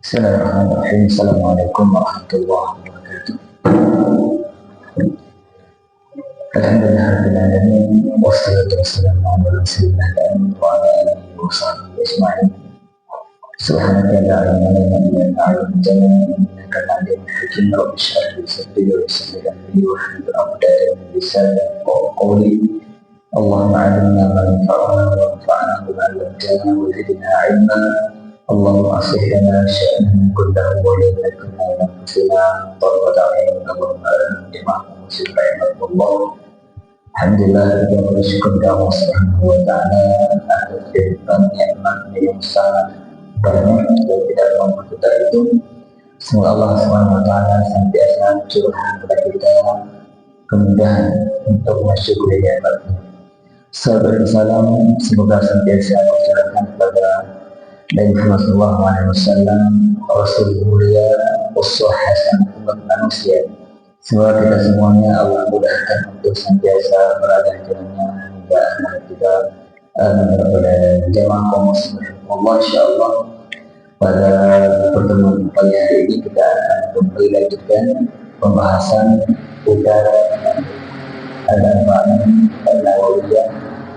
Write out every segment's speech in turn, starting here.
Bismillahirrahmanirrahim. Assalamualaikum warahmatullahi wabarakatuh. Alhamdulillahirrahmanirrahim. Wassalatu wassalamu ala rasulillah wa ala alihi wa sahbihi ajma'in. Subhanaka la ilma lana illa ma 'allamtana innaka antal hakim. Rabbi shrah li sadri wa yassir li amri wahlul 'uqdatam min lisani yafqahu qawli. Allahumma 'allimna ma yanfa'una wanfa'na bima 'allamtana wa zidna 'ilma. Allahumma aslih lana sya'nana kullahu wa la takilna ila anfusina tarfata 'ain. Allahumma arina jama'an muslim rahimahullah. Alhamdulillah, kita bersyukur kepada Allah Subhanahu wa taala atas limpahan nikmat yang sangat banyak dan tidak mampu kita itu. Semoga Allah Subhanahu wa taala senantiasa curahkan kepada kita kemudahan untuk mensyukuri nikmat-Nya. Salam salam semoga senantiasa tercurahkan kepada Nabi Muhammad SAW, Rasul mulia, uswah hasan umat manusia. Semoga kita semuanya Allah mudahkan untuk senantiasa berada di jalannya hingga akhir kita. Amin. Jamaah kaum muslimin, insyaallah pada pertemuan pagi hari ini kita akan kembali lanjutkan pembahasan kita Al-Nawawiyah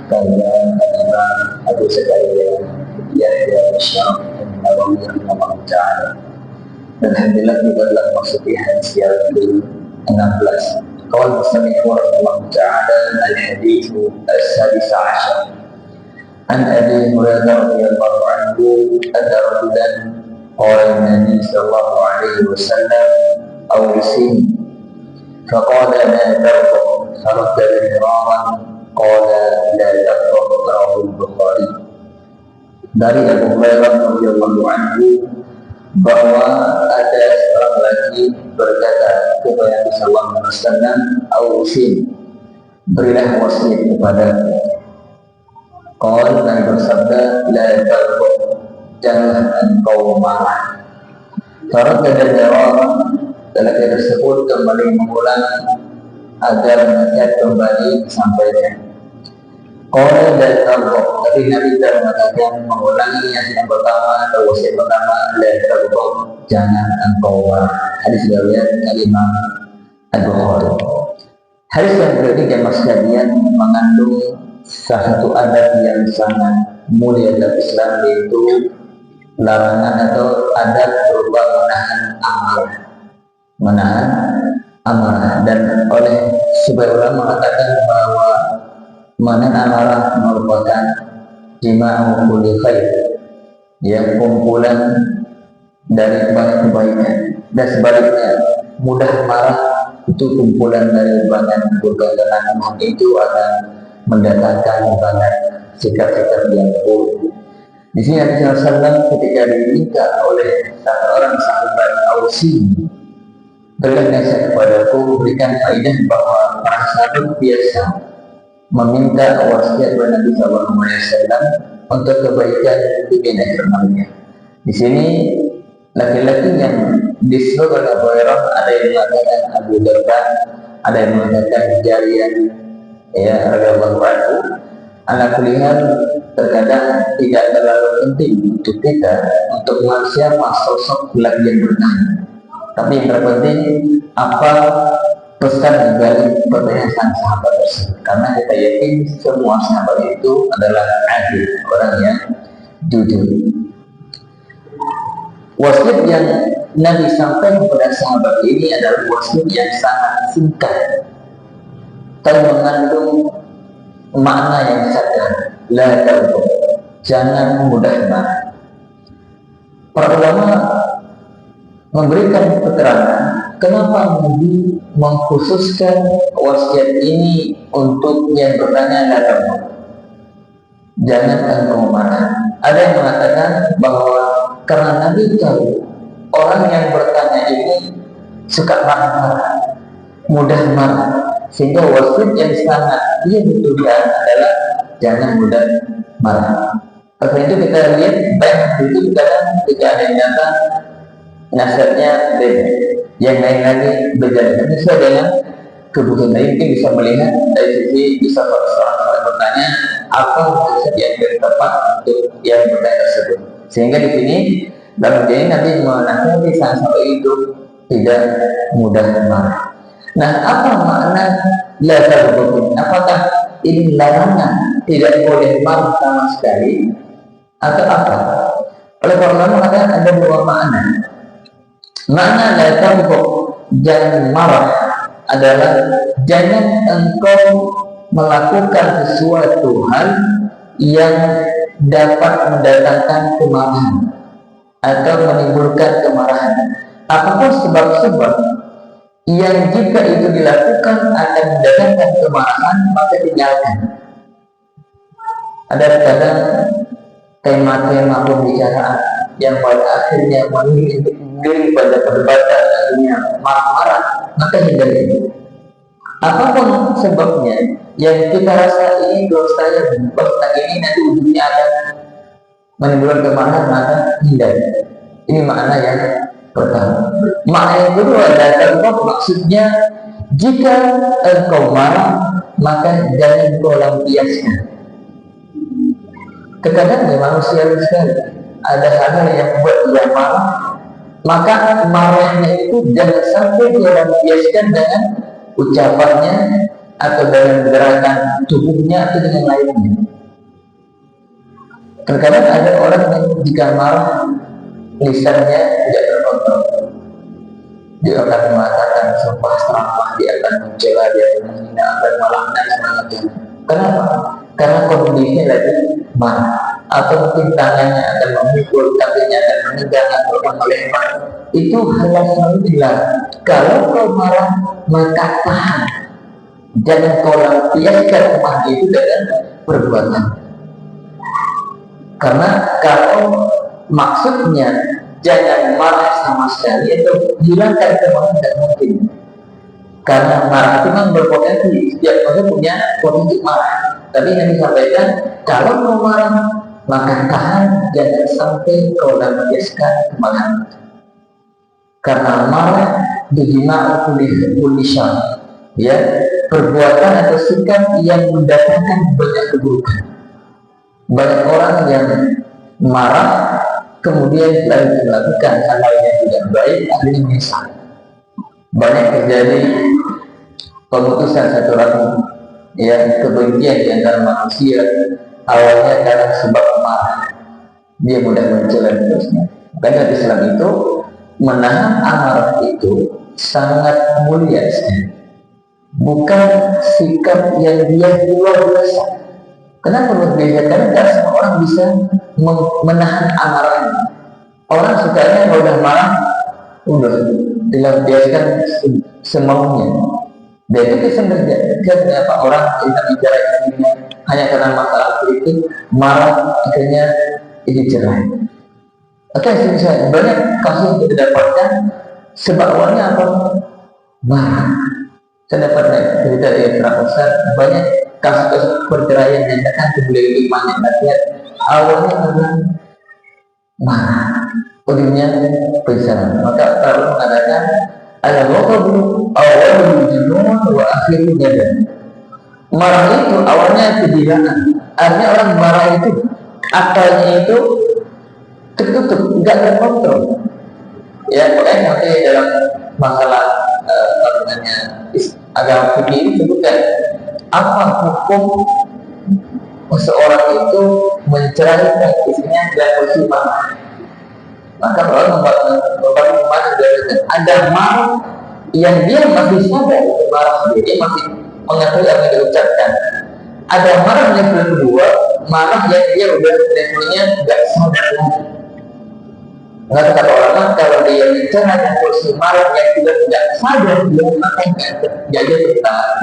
karya Imam Abu Zakaria Yahya Syaraf An-Nawawi rahimahullah ta'ala. Alhamdulillah kita telah memasuki hadis yang ke-16. Qala musannif rahimahullah ta'ala al-hadits as-sadis 'ashar. An Abi Hurairah radhiyallahu anhu anna rajulan qala an-nabi sallallahu alaihi wasallam awsini faqala la tarqub faradda miraran qala la tarqub rawahu al-Bukhari. Dari Abu Hurairah radhiyallahu anhu bahwa ada seorang lagi berkata kepada Nabi sallallahu alaihi wasallam, "Ausin, berilah wasiat kepadaku." Qala, Nabi bersabda, "La tarqub, jangan engkau marah." Faradda al-miraran, lelaki tersebut kembali mengulang agar nasihat kembali disampaikan. Qala la tarqub, tapi Nabi tidak mengatakan mengulangi yang pertama atau wasiat pertama, la tarqub, jangan engkau marah. Hadis riwayat Imam Al-Bukhari. Hadis yang berikut jamaah sekalian mengandung salah satu adab yang sangat mulia dalam Islam, yaitu larangan atau adab berupa menahan amarah. Dan oleh sebagian ulama mengatakan bahwa menahan amarah merupakan jima'u kulli khair, yang kumpulan dari banyak kebaikan, dan sebaliknya mudah marah itu kumpulan dari banyak kegagalan. Itu akan mendatangkan banyak sikap-sikap yang buruk. Di sini Nabi SAW ketika diminta oleh seorang sahabat, "Ausi, berikan nasihat kepadaku," berikan faedah bahwa para sahabat biasa meminta wasiat kepada Nabi SAW untuk kebaikan dunia dan akhirat. Di sini laki-laki yang disebut oleh Abu Hurairah, ada yang mengatakan Abu Darda, ada yang mengatakan Jariyah ya radhiyallahu anhu. Ala kulli hal, terkadang tidak terlalu penting untuk kita untuk melihat siapa sosok laki yang bertanya, tapi yang terpenting apa pesan dari pertanyaan sang sahabat tersebut, karena kita yakin semua sahabat itu adalah adil, orang yang jujur. Wasiat yang Nabi sampaikan kepada sahabat ini adalah wasiat yang sangat singkat, tapi mengandung makna yang sadar. La tarqub, jangan mudah marah. Para ulama memberikan keterangan kenapa Nabi mengkhususkan wasiat ini untuk yang bertanya, la tarqub, jangan engkau marah. Ada yang mengatakan bahwa karena Nabi tahu orang yang bertanya ini suka marah-marah, mudah marah, sehingga wasiat yang sangat dia butuhkan adalah jangan mudah marah. Karena itu kita lihat banyak itu kadang ketika ada yang datang nasihatnya beda, yang lain lagi beda. Sesuai dengan kebutuhan. Mungkin bisa melihat dari sisi bisa seorang bertanya apa nasihat yang tepat untuk yang bertanya tersebut. Sehingga di sini Lalu jadi Nabi menasihati sang sahabat itu tidak mudah marah. Nah, apa makna la taghdab? Apakah ini larangan tidak boleh marah sama sekali atau apa? Oleh para ulama mengatakan ada dua makna. Makna la taghdab, jangan marah, adalah jangan engkau melakukan sesuatu hal yang dapat mendatangkan kemarahan atau menimbulkan kemarahan. Apapun sebab-sebab yang jika itu dilakukan akan mendatangkan kemarahan, maka tinggalkan. Ada kadang tema-tema pembicaraan yang pada akhirnya mengiring pada perdebatan, akhirnya marah-marah, maka hindari. Apapun sebabnya yang kita rasa ini dosa yang ini nanti ujungnya akan menimbulkan kemarahan, maka hindari. Ini makna yang pertama. Makna yang kedua adalah maksudnya jika engkau marah maka jangan kau lampiaskan. Terkadang manusia sekali ada hal yang membuat dia marah, maka marahnya itu jangan sampai dia lampiaskan dengan ucapannya atau dengan gerakan tubuhnya atau dengan lainnya. Terkadang ada orang yang jika marah lisannya tidak terkontrol, dia akan mengatakan sumpah serapah, dia akan mencela, dia akan menghina, akan malangkan semangatnya. Kenapa? Karena kondisinya lagi marah, atau mungkin tangannya akan memukul, kakinya akan menendang atau akan melempar. Itu hal yang selalu dilarang. Kalau kau marah maka tahan, jangan kau lampiaskan marah itu dengan perbuatan. Karena kalau maksudnya jangan marah sama sekali atau hilangkan kemarahan, tidak mungkin. Karena marah itu memang berpotensi, setiap orang punya potensi marah. Tapi yang disampaikan, kalau mau marah maka tahan, jangan sampai kau lampiaskan kemarahan. Karena marah dijima kulisan, ya, perbuatan atau sikap yang mendatangkan banyak keburukan. Banyak orang yang marah kemudian lalu melakukan hal yang tidak baik, akhirnya menyesal. Banyak terjadi pemutusan satu rahim, ya, kebencian di antara manusia awalnya karena sebab marah, dia mudah mencela terusnya. Karena Islam itu menahan amarah itu sangat mulia sekali, bukan sikap yang dia luar biasa. Kenapa luar biasa? Karena tidak semua orang bisa menahan amarahnya. Orang sukanya kalau udah marah, udah dilampiaskan semaunya. Dan itu sebenarnya kenapa orang tidak bicara ini hanya karena masalah politik, marah akhirnya ini cerai. Oke, misalnya banyak kasus yang kita dapatkan sebab awalnya apa? Marah. Saya dapat cerita dari Ustaz, banyak kasus-kasus perceraian yang datang ke beliau imannya nasihat awalnya karena marah, ujungnya perceraian. Maka kalau mengatakan ada waqabu awalul junun wa akhirul jadan. Marah itu awalnya kegilaan. Artinya orang marah itu akalnya itu tertutup, tidak terkontrol. Ya, makanya nanti dalam masalah agama fikih ini sebutkan apa hukum seorang itu menceraikan istrinya dan posisi marah. Maka orang membuat ada marah yang dia masih sadar marah, dia masih mengetahui apa yang diucapkan. Ada marah yang kedua, marah yang dia udah levelnya tidak sadar lagi. Maka kata ulama, kalau dia bicara dengan posisi marah yang sudah tidak sadar, dia maka tidak jadi bertahan.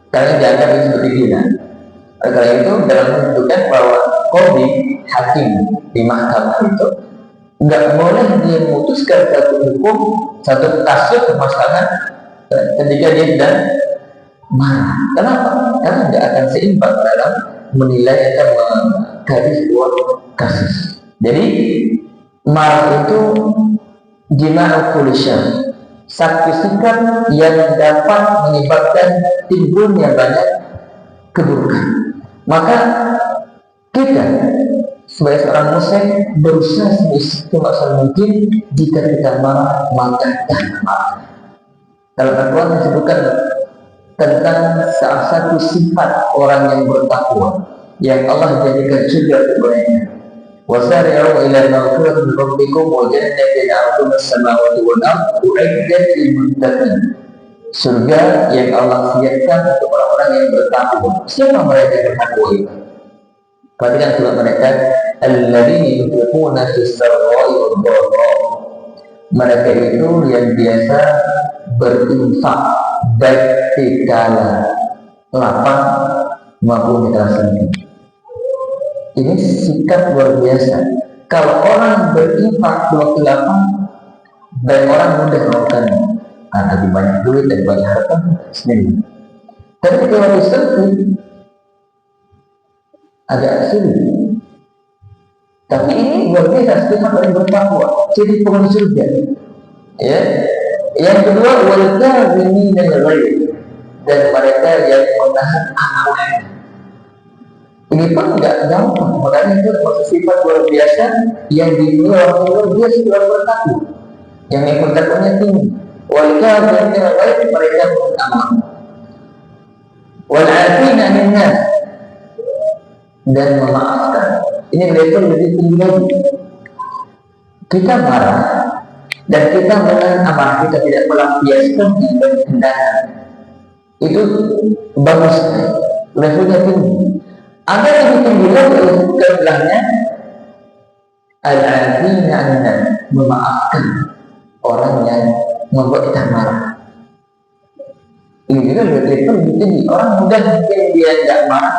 Karena dianggap itu seperti gila. Karena itu dalam menunjukkan bahwa qadhi hakim di mahkamah itu nggak boleh dia memutuskan satu hukum, satu kasus permasalahan ketika dia sedang marah. Kenapa? Karena tidak akan seimbang dalam menilai atau menggaris sebuah kasus. Jadi marah itu jima'u kulisyan, satu sikap yang dapat menyebabkan timbulnya banyak keburukan. Maka kita sebagai seorang muslim berusaha semaksimal mungkin jika kita marah maka jangan marah. Dalam Al-Quran disebutkan tentang salah satu sifat orang yang bertakwa yang Allah jadikan surga kepadanya. Wasari'u ila maghfiratin min rabbikum wa jannatin 'arduha as-samawati wal ardu u'iddat lil muttaqin. Surga yang Allah siapkan untuk orang-orang yang bertakwa. Siapa mereka yang bertakwa itu? Perhatikan surga mereka, alladzina yunfiquna fis sarra'i wad dharra. Mereka itu yang biasa berinfak baik di kala lapang maupun di kala sempit. Ini sikap luar biasa. Kalau orang berinfak di waktu lapang, banyak orang mudah melakukan lebih banyak duit dan banyak harta sendiri. Tapi kalau waktu sempit agak sulit. Tapi ini luar biasa sikap orang bertakwa, jadi penghuni surga. Ya. Yang kedua, wal-kadhimina al-ghaiz, dan mereka yang menahan amarah. Ini pun tidak gampang, makanya itu maksud sifat luar biasa yang dimiliki orang luar biasa orang bertakwa, yang bertakwanya tinggi. Wal-kadhimina al-ghaiz, mereka menahan amarah. Wal-'afina 'anil nas, dan memaafkan. Ini level lebih tinggi lagi. Kita marah dan kita menahan amarah, kita tidak melampiaskan dengan tindakan, itu bagus, levelnya tinggi. Ada lebih tinggi lagi sebelahnya, al-'afina 'anil nas, memaafkan orang yang membuat kita marah. Ini juga level lebih tinggi. Orang mudah mungkin dia tidak marah,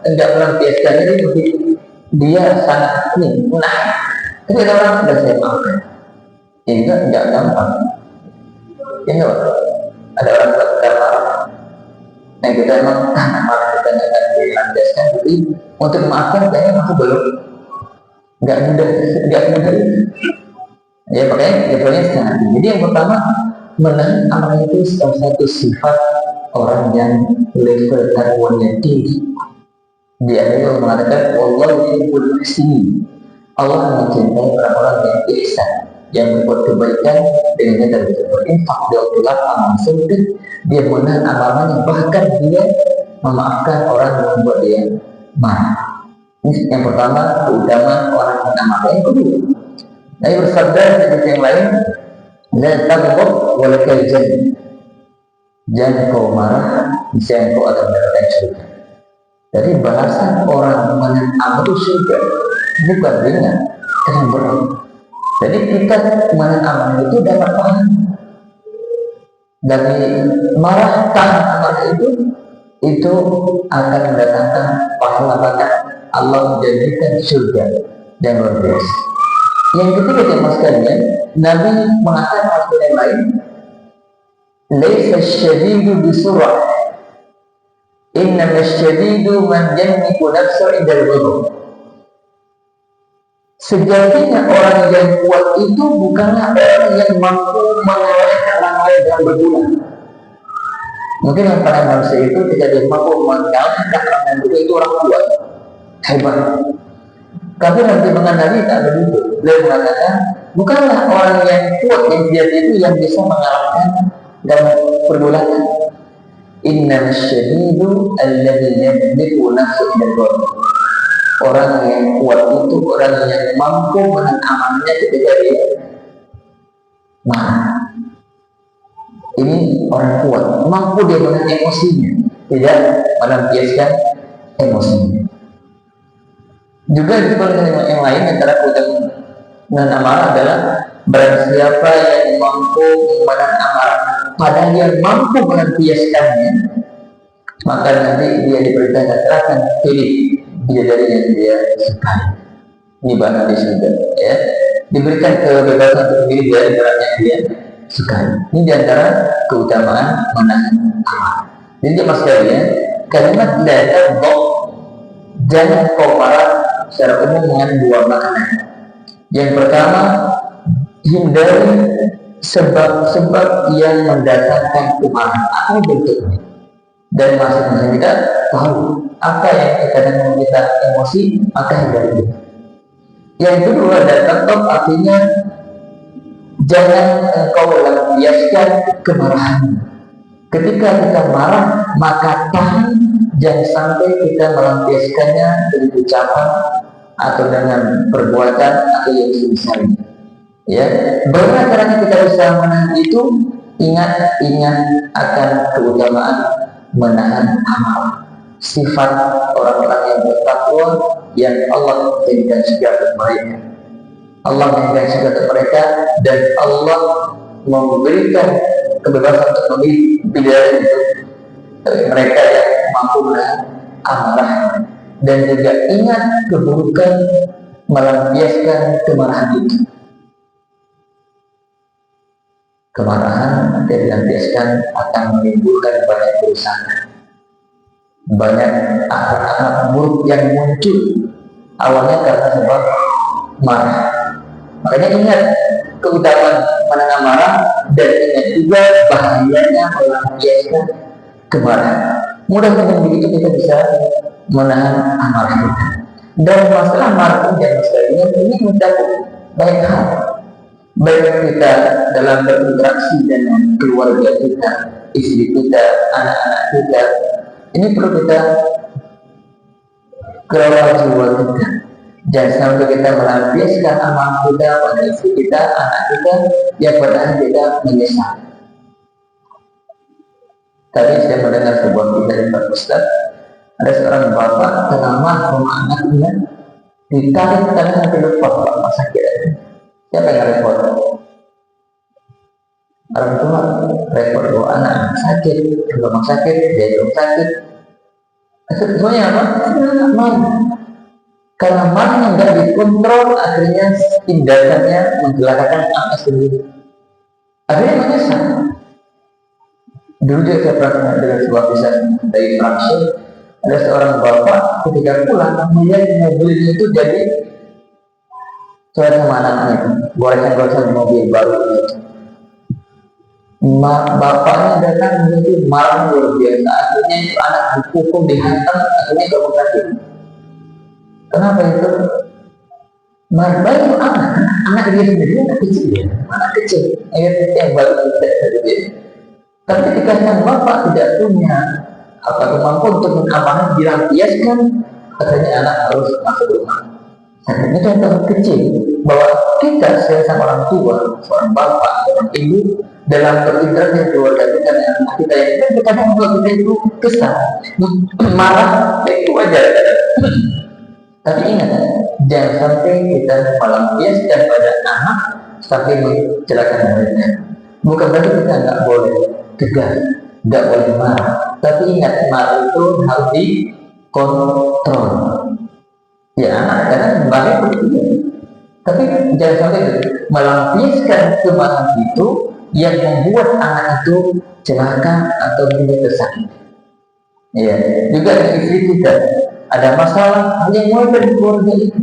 tidak melampiaskan ini, dia sangat menahan. Tapi ada orang sudah saya maafkan. Ini juga tidak gampang. Ini ada orang kita marah, nah kita memang marah kita tidak akan dilampiaskan, tapi untuk memaafkan kayaknya masih belum, nggak mudah. Ya makanya levelnya sangat tinggi. Jadi yang pertama, menahan amarah itu salah satu sifat orang yang level takwanya tinggi. Di ayat mengatakan Allah yuhibbul muhsinin. Allah mencintai orang-orang yang ihsan, yang berbuat kebaikan dengan cara berinfak di waktu lapang sempit, dia menahan amarahnya, bahkan dia memaafkan orang yang membuat dia marah. Ini yang pertama, keutamaan orang yang amarah. Yang kedua, Nabi bersabda seperti yang lain, la taghdab wa lakal jannah. Jangan kau marah, bisa kau akan mendapatkan surga. Jadi balasan orang menahan amarah itu surga, bukan ringan, karena berat. Jadi kita menahan amarah itu dapat pahala. Dari marah tahan amarah itu akan mendatangkan pahala, bahkan Allah menjadikan surga yang luar biasa. Yang ketiga jemaah sekalian, Nabi mengatakan hal yang lain, laisa syadidu bisurah, innama syadidu man yamliku nafsahu indal ghadab. Sejatinya orang yang kuat itu bukanlah orang yang mampu mengalahkan orang lain dalam berbulan. Mungkin yang pada manusia itu tidak dia mampu mengalahkan orang lain itu orang kuat, hebat. Tapi nanti mengenali tak begitu. Beliau mengatakan bukanlah orang yang kuat yang dia itu yang bisa mengalahkan dalam pergulatan. Inna syadidu alladhi yamliku nafsahu indal ghadab. Orang yang kuat itu orang yang mampu menahan amarahnya ketika dia marah. Ini orang kuat, mampu dia menahan emosinya, tidak melampiaskan emosinya. Juga disebutkan yang lain antara keutamaan menahan amarah adalah barang siapa yang mampu menahan amarah, padahal dia mampu melampiaskannya, maka nanti dia diperintahkan akan pilih bidadari yang dia sukai. Ini bahasa di surga, ya. Diberikan kebebasan untuk memilih bidadari yang dia sukai. Ini diantara keutamaan menahan amarah. Jadi jemaah sekalian, kalimat la taghdab, jangan kau marah, secara umum mengandung dua makna. Yang pertama, hindari sebab-sebab yang mendatangkan kemarahan. Apa bentuknya? Dan masing-masing kita tahu apa yang kadang membuat kita emosi, maka hindari. Yang kedua, dan tetap artinya jangan engkau lampiaskan kemarahan. Ketika kita marah, maka tahan, jangan sampai kita melampiaskannya dengan ucapan atau dengan perbuatan atau yang semisalnya. Ya, bagaimana caranya kita bisa menahan itu? Ingat akan keutamaan menahan amarah. Sifat orang-orang yang bertakwa yang Allah jadikan sejarah mereka. Allah memberikan sejarah mereka dan Allah memberikan kebebasan untuk memilih pilihan itu mereka yang mampu menahan amarah. Dan juga ingat keburukan melampiaskan kemarahan itu. Kemarahan yang dilampiaskan akan menimbulkan banyak kerusakan, banyak akhlak-akhlak buruk yang muncul awalnya karena sebab marah. Makanya ingat keutamaan menahan marah dan ingat juga bahayanya melampiaskan kemarahan. Mudah-mudahan begitu kita bisa menahan amarah kita. Dan masalah marah dan sebagainya ini mencakup banyak hal. Baik kita dalam berinteraksi dengan keluarga kita, istri kita, anak-anak kita, ini perlu kita kelola jiwa kita. Jangan sampai kita melampiaskan amarah kita pada istri kita, anak kita, yang padahal kita menyesal. Tadi saya mendengar sebuah kisah dari Pak Ustaz. Ada seorang bapak ternama sama anaknya ditarik tangan sampai lupa bapak sakit. Siapa yang repot? Orang tua repot bahwa anak sakit, rumah sakit, dia belum sakit. Sebenarnya apa? Marah. Karena marah yang tidak dikontrol, akhirnya tindakannya mencelakakan anak sendiri. Akhirnya menyesal. Dulu juga saya pernah dengar sebuah kisah dari Malaysia. Ada seorang bapak ketika pulang melihat mobilnya itu jadi sama anaknya, goresan-goresan mobil baru itu. Bapaknya datang menjadi marah luar biasa. Akhirnya itu anak dipukul, dihantam, akhirnya ke rumah sakit. Kenapa itu? Marah itu anak dia sendiri, anak kecil, yang baru tadi dia. Tapi ketika sang bapak tidak punya kemampuan untuk mengamankan dilampiaskan, katanya anak harus masuk rumah. Ini contoh kecil bahwa kita sebagai orang tua, seorang bapak, seorang ibu dalam berinteraksi keluarga kita dengan anak kita yang kadang kalau kita itu kesal, marah, itu wajar. Tapi ingat, jangan sampai kita melampiaskan pada anak sampai mencelakakan mereka. Bukan berarti kita nggak boleh tegas, nggak boleh marah. Tapi ingat, marah itu harus dikontrol. Ya anak kadang marah begitu. Tapi jangan sampai melampiaskan kemarahan itu yang membuat anak itu celaka atau menjadi sakit. Ya, juga istri kita ada masalah yang mulai dari keluarga itu.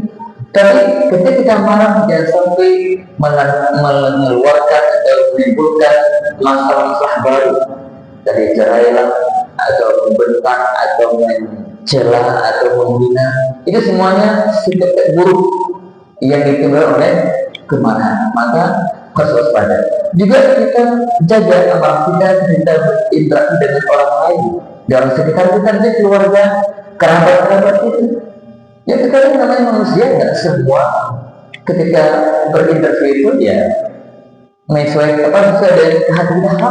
Tapi ketika kita marah jangan sampai mengeluarkan atau menimbulkan masalah baru dari cerailah atau membentak atau mencela atau menghina. Itu semuanya sikap buruk yang ditimbulkan oleh kemarahan. Maka harus waspada. Juga kita jaga amarah kita berinteraksi dengan orang lain, dalam sekitar kita, di keluarga, kerabat-kerabat itu. Ya terkadang namanya manusia nggak semua ketika berinteraksi itu ya sesuai dengan hati kita.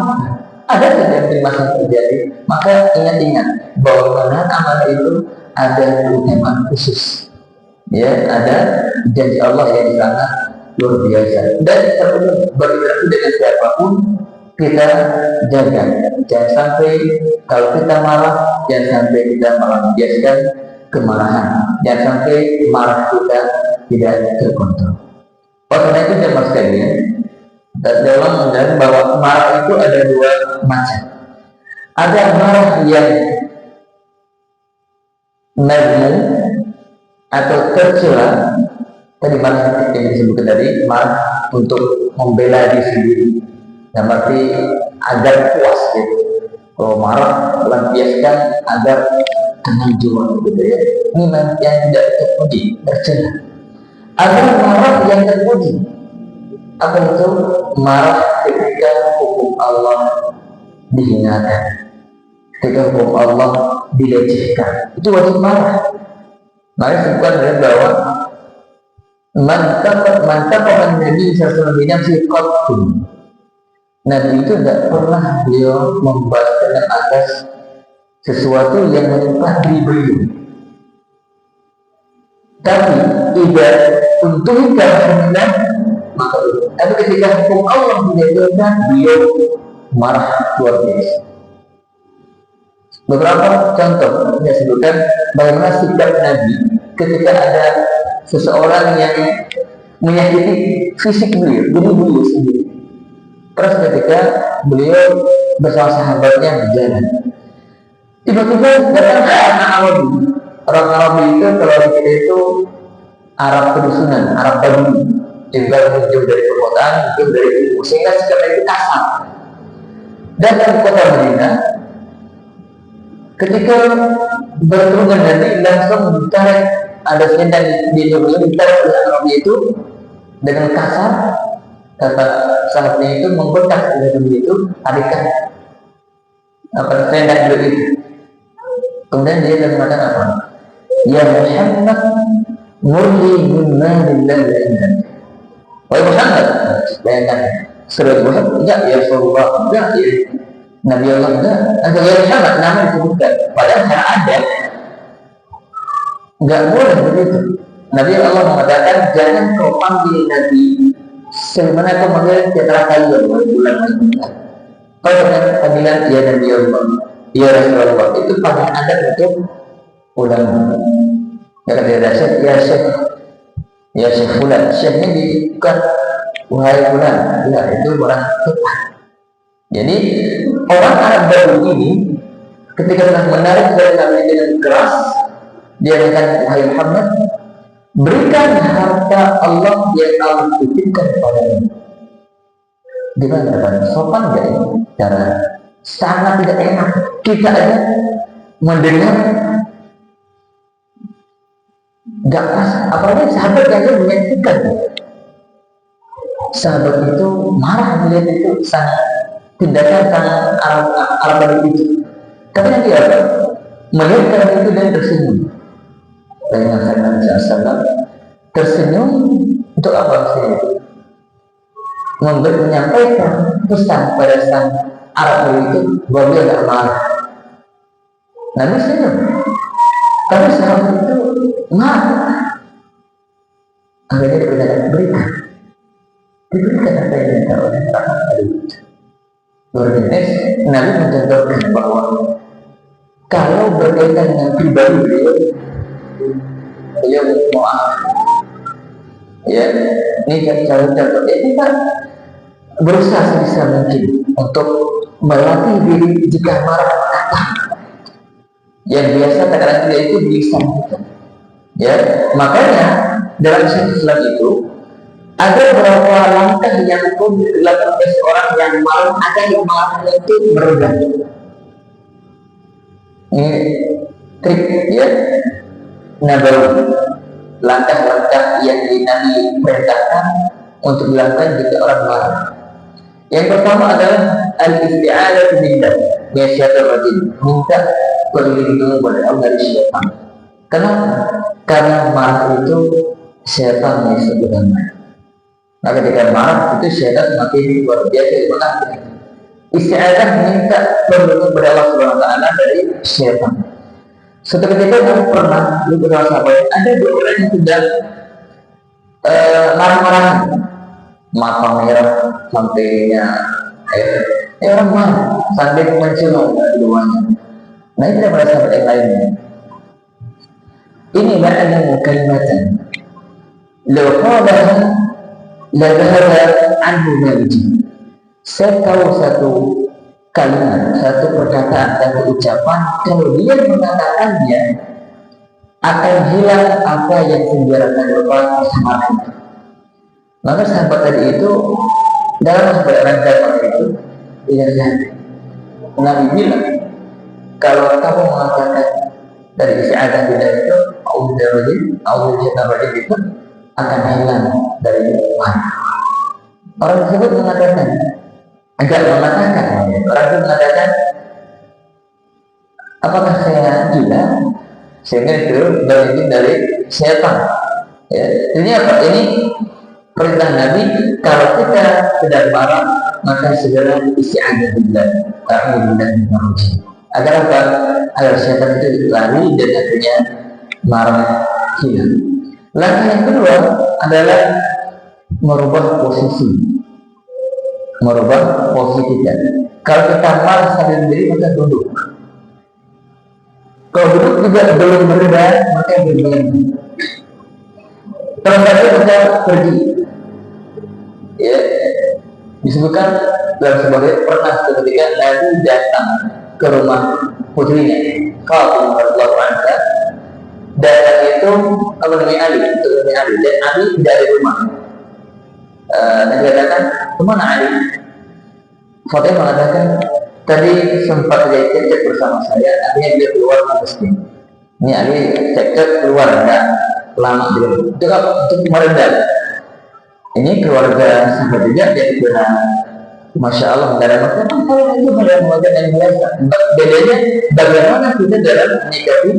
Ada saja masalah terjadi. Maka ingat bahwa menahan amarah itu ada keutamaan khusus. Ya, ada janji Allah yang sangat luar biasa. Dan sebelum berinteraksi dengan siapapun kita jaga, jangan sampai kalau kita marah, jangan sampai kita melampiaskan kemarahan, jangan sampai marah kita tidak terkontrol. Oleh karena itu jemaah sekalian, dalam menjelaskan bahwa marah itu ada dua macam. Ada marah yang nazmu atau tercela. Tadi marah yang disebutkan tadi marah untuk membela diri sendiri, yang berarti agar puas gitu. Kalau marah lampiaskan agar tenang jiwa gitu ya. Ini yang tidak terpuji, tercela. Ada marah yang terpuji. Apa itu? Marah ketika hukum Allah dihinakan, ketika hukum Allah dilecehkan. Itu wajib marah. Maka disebutkan dari bahwa mantap Nabi SAW binafsi qatun. Nabi itu tidak pernah beliau membalas dengan atas sesuatu yang menimpa diri beliau. Tapi tidak untuk alhamdulillah, maka tapi ketika hukum Allah dijatuhkan, beliau marah luar biasa. Beberapa contoh yang disebutkan bagaimana sikap Nabi ketika ada seseorang yang menyakiti fisik beliau, jadi beliau sendiri. Terus ketika beliau bersama sahabatnya berjalan, tiba-tiba datang orang Arabi. Orang Arabi itu kalau kita itu Arab pedusunan, Arab Badui, juga jauh dari perkotaan, jauh dari ilmu, sehingga sikapnya itu kasar. Datang ke kota Madinah, ketika bertemu dengan Nabi langsung ditarik, ada selendang di tubuhnya ditarik oleh Arabi itu dengan kasar. Kata sahabatnya itu membekas oleh Nabi itu, adikkan apa selendang beliau itu. Kemudian dia mengatakan apa? Ya Muhammad, murni mimma lillahi indah. Wahai Muhammad, bayangkan surat Muhammad, enggak ya Rasulullah, enggak ya Nabi Allah, enggak. Atau ya Muhammad, nama disebutkan. Padahal cara ada, enggak boleh begitu. Nabi Allah mengatakan, jangan kau panggil Nabi sebagaimana kau panggil citra kalian bulan Madinah. Kau dengan panggilan ya Nabi Allah, ya Rasulullah, itu panggilan Anda untuk ulama. Ya kata dia Syekh, ya Syekh Fulan. Syekhnya bukan wahai Fulan, ya itu orang tepat. Jadi orang Arab baru ini ketika telah menarik dari Nabi dengan keras, dia akan wahai Muhammad, berikan harta Allah yang Allah titipkan kepadamu. Gimana kan? Sopan gak ini? Cara sangat tidak enak. Kita aja mendengar gak pas. Apalagi sahabat yang menyaksikan. Sahabat itu marah melihat itu sangat tindakan sangat Arab itu. Tapi nanti apa? Melihat itu dan tersenyum. Dengan Nabi SAW tersenyum untuk apa sih? Menyampaikan pesan pada sang Arab itu bahwa dia tidak marah. Nabi senyum, tapi sahabat itu marah. Akhirnya diberikan apa yang diminta oleh sahabat itu. Berarti Nabi mencontohkan bahwa kalau berkaitan dengan pribadi beliau maaf, ya ini kan contoh. Kita berusaha sebisa mungkin untuk melatih diri jika marah kata yang biasa kadang-kadang dia itu bisa, ya makanya dalam Islam itu ada beberapa langkah yang pun dilakukan oleh seorang yang marah, ada yang marah itu meredam. Ini trik ya. Langkah-langkah yang Nabi perintahkan untuk dilakukan jika orang marah. Yang pertama adalah al-isti'adzatu billah min syaitanir rajim, minta perlindungan kepada Allah dari syaitan. Kenapa? Karena marah itu syaitan yang sebenarnya. Nah ketika marah itu syaitan semakin luar biasa dimenangkan. Isti'adzah minta perlindungan kepada Allah Subhanahu wa taala dari syaitan. Suatu ketika aku pernah bersama sahabat, ada dua orang yang sudah marah-marah, mata merah, sampainya orang marah, sampai mencium keduanya. Nah itu adalah sahabat yang lainnya. Ini ma'alamu kalimatan law qalaha la dhahaba anhu malji. Saya tahu satu kalimat, satu perkataan dan ucapan, kalau dia mengatakannya akan hilang apa yang menjarakan lepas semangat. Maka sahabat tadi itu dalam rangkaian itu tidak Nabi bilang, kalau kamu mengatakan dari isti'adzah billah itu, auzubillahi itu akan hilang dari marah. Orang tersebut mengatakan, orang itu mengatakan, apakah saya gila? Sehingga itu berarti dari setan. Ya, ini apa? Ini perintah Nabi, kalau kita sedang marah, maka segera isti'adzah billah, a'udzubillahi minasy syaitonir. Agar apa? Agar setan itu lari dan akhirnya marah hilang. Langkah yang kedua adalah merubah posisi kita. Kalau kita marah sambil berdiri, maka duduk. Kalau duduk juga belum bereda, maka berdiri. Kalau kita pergi, ya, disebutkan dalam sebagai pernah ketika Nabi datang ke rumah putrinya, kalau radhiyallahu anha, datang itu Ali, dan Ali tidak ada di rumah. Nabi katakan, kemana Ali? Fatimah mengatakan, tadi sempat dia cek bersama saya, akhirnya dia keluar ke masjid. Ini Ali cek keluar, enggak lama belum. Itu untuk meredam. Ini keluarga sahabat juga jadi benar. Masya Allah, nggak ada masalah itu pada yang biasa. Bedanya bagaimana kita dalam menyikapi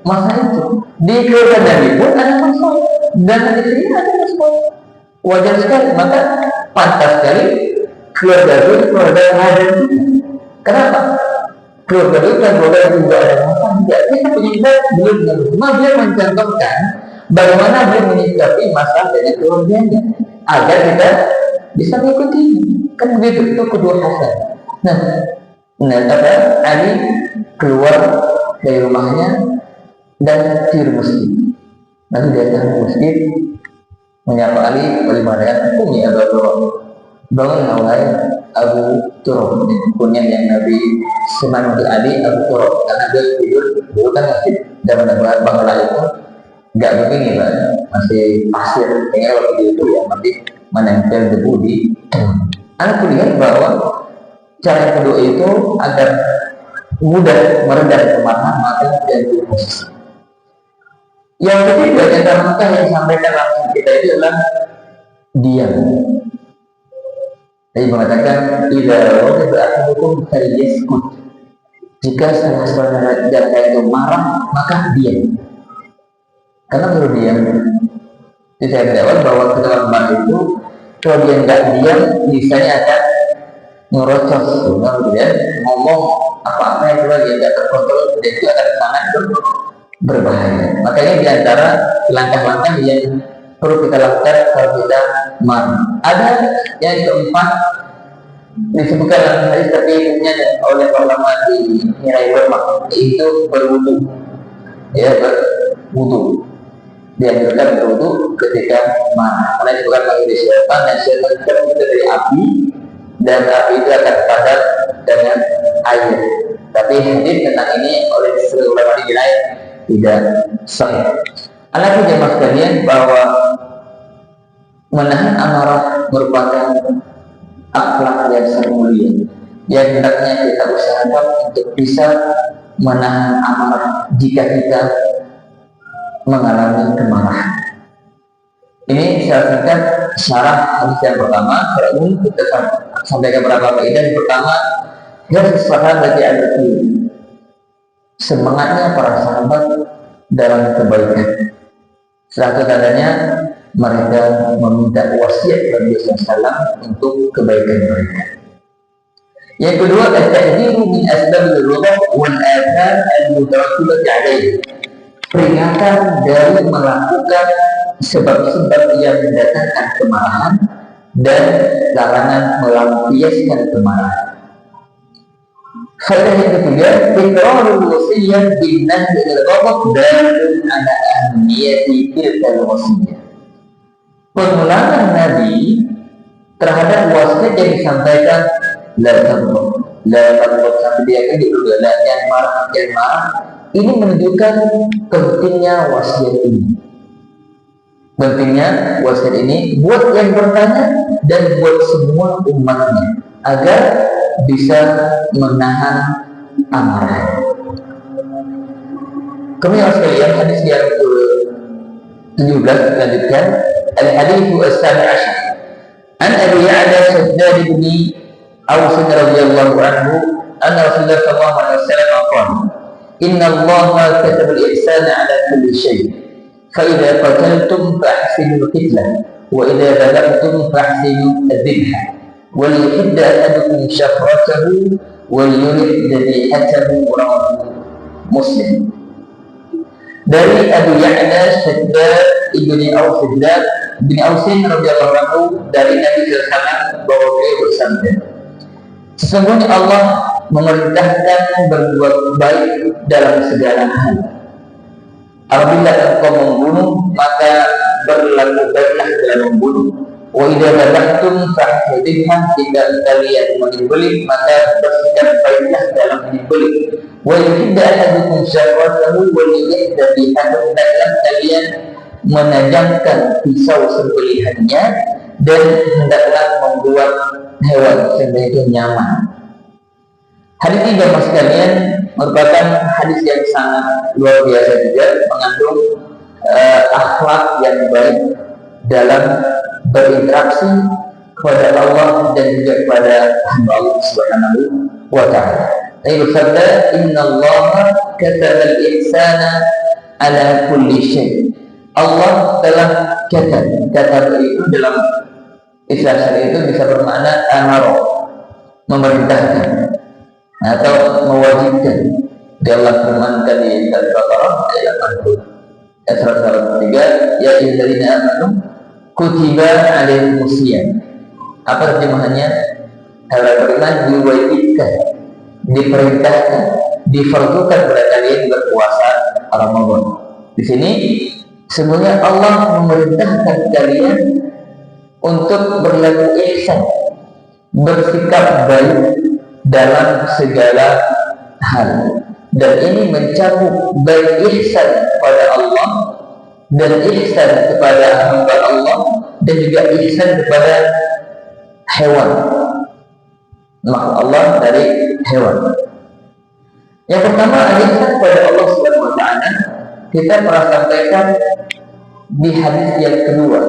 masalah itu. Di keluarga Nabi pun ada masalah, dan di sini ada masalah. Wajar sekali, maka pantas sekali keluarga itu keluarga yang ada. Kenapa? Keluarga itu kan keluarga yang juga ada masalah. Kita punya belum cuma dia mencontohkan bagaimana dia menyikapi masalah dari keluarganya agar kita bisa mengikuti. Kan begitu, itu kedua hasan. Ali keluar dari rumahnya dan ke masjid. Nanti dia datang ke masjid, menyapa Ali, bagaimana? Kumi Abu Turab, bangun awal Abu Turab. Kunyah yang Nabi senang untuk Ali Abu Turab, karena dia tidur dulu kan masjid dan bangla itu nggak begini Pak, masih pasir, kayaknya waktu itu ya masih menempel debu di. Anda lihat bahwa cara yang kedua itu agar mudah meredam kemarahan maka dan posisi. Yang ketiga yang langkah yang disampaikan langsung kita itu adalah diam. Jadi mengatakan idza wajaba ahadukum falyaskut. Jika salah seorang itu marah maka diam. Karena perlu diam. Jadi saya jawab bahwa ketika marah itu kalau dia nggak diam, misalnya akan ngerocos, kemudian ngomong apa-apa yang kalau dia nggak terkontrol, dia itu akan sangat berbahaya. Makanya di antara langkah-langkah yang perlu kita lakukan kalau kita marah. Ada yang keempat disebutkan dalam hadis tapi punya oleh ulama di nilai ulama itu berwudu, ya berwudu. Dianjurkan berwudu ketika marah. Karena itu bukan bagi syaitan, dan syaitan itu dari api, dan api itu akan padam dengan air. Tapi hadis tentang ini oleh seluruh ulama dinilai tidak sahih. Alhasil jemaah sekalian bahwa menahan amarah merupakan akhlak yang sangat mulia, yang hendaknya kita usahakan untuk bisa menahan amarah jika kita mengalami kemarahan. Ini saya singkat syarah hadis yang pertama. Secara umum kita sampaikan beberapa faedah. Yang pertama, harus sahabat ada semangatnya para sahabat dalam kebaikan. Salah satu tandanya mereka meminta wasiat Nabi SAW untuk kebaikan mereka. Yang kedua, at-tahdziru min asbabil ghadab wal athar al-mutarattibati alaihi. Peringatan dari melakukan sebab-sebab yang mendatangkan kemarahan dan larangan melampiaskan kemarahan. Faedah yang ketiga, tikrarul wasiyyah bin nahyi anil ghadab dalilun ala ahmiyati tilkal wasiyyah. Pengulangan Nabi terhadap wasiat yang disampaikan la taghdab sampai dia kan dulu jangan marah. Ini menunjukkan pentingnya wasiat ini. Pentingnya wasiat ini buat yang bertanya dan buat semua umatnya agar bisa menahan amarah. Kemudian sekalian hadis yang ke-17 lanjutkan Al-hadits as-sabi' asyar. An Abi Ya'la Shaddad bin Aus radhiyallahu anhu anna Rasulullah sallallahu alaihi wasallam qala inna Allah kataba al-ihsana ala kulli shay' fa idza qataltum fa ahsinu al-qitlah wa idza dhabhtum fa ahsinu al-dhabha wa liyuhidda ahadukum shafratahu wa liyurih dhabihatahu rawahu Muslim. Dari Abu Ya'la Shaddad ibni Aus radhiyallahu anhu dari Nabi sallallahu alaihi wasallam bahwa beliau bersabda, sesungguhnya Allah memerintahkan berbuat baik dalam segala hal. Apabila engkau membunuh, maka berlaku baiklah dalam membunuh. Wa idza dzabhtum fa'tadibha, jika kalian menyembelih, maka bersikap baiklah dalam menyembelih. Wa yuhidda ahadukum syafratahu wa liyahda bihadum, dan kalian menajamkan pisau sembelihannya dan hendaklah membuat hewan sembelih nyaman. Hadis ini jamaah sekalian merupakan hadis yang sangat luar biasa juga, mengandung akhlak yang baik dalam berinteraksi kepada Allah dan juga kepada hamba Allah Subhanahu wa taala. Nabi bersabda, "Innallaha kataba al-ihsana ala kulli syai'." Allah telah kata itu dalam istilah syar'i itu bisa bermakna amara, memerintahkan atau mewajibkan. Dia Allah firmankan di Al-Baqarah ayat 103, ya ayyuhallazina amanu kutiba alaikumusiyam. Apa terjemahannya? Kalau beriman diwajibkan, diperintahkan, difardukan kepada kalian berpuasa Ramadan. Di sini sebenarnya Allah memerintahkan kalian untuk berlaku ihsan, bersikap baik dalam segala hal, dan ini mencakup baik ihsan kepada Allah dan ihsan kepada hamba Allah dan juga ihsan kepada hewan, makhluk Allah dari hewan. Yang pertama, ihsan kepada Allah Subhanahu wa taala kita pernah sampaikan di hadis yang kedua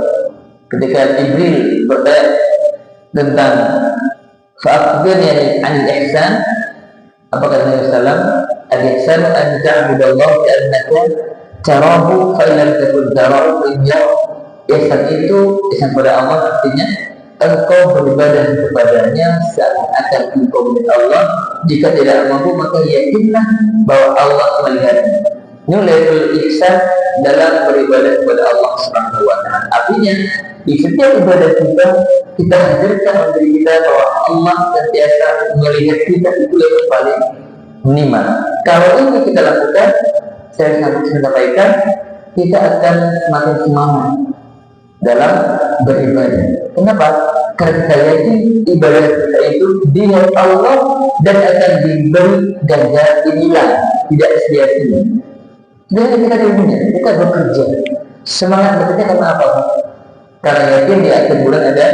ketika Jibril bertanya tentang fa'akhbirni 'anil ihsan. Apa kata Nabi sallallahu alaihi wasallam? Al-ihsan an ta'budallaha ka'annaka tarahu fa in lam takun tarahu fa innahu. Ihsan itu, ihsan kepada Allah artinya engkau beribadah kepadanya seakan engkau melihat Allah. Jika tidak mampu, maka yakinlah bahwa Allah melihatmu. Ini level ihsan dalam beribadah kepada Allah Subhanahu wa taala. Artinya di setiap ibadah kita hadirkan diri kita bahwa Allah sentiasa melihat kita, itu yang paling minimal. Kalau ini kita lakukan, saya sampaikan, kita akan semakin semangat dalam beribadah. Kenapa? Karena kita yakin ibadah kita itu dilihat Allah dan akan diberi ganjaran inilah, tidak sia-sia. Dan ketika di dunia kita bekerja, semangat bekerja karena apa? Karena yakin di akhir bulan ada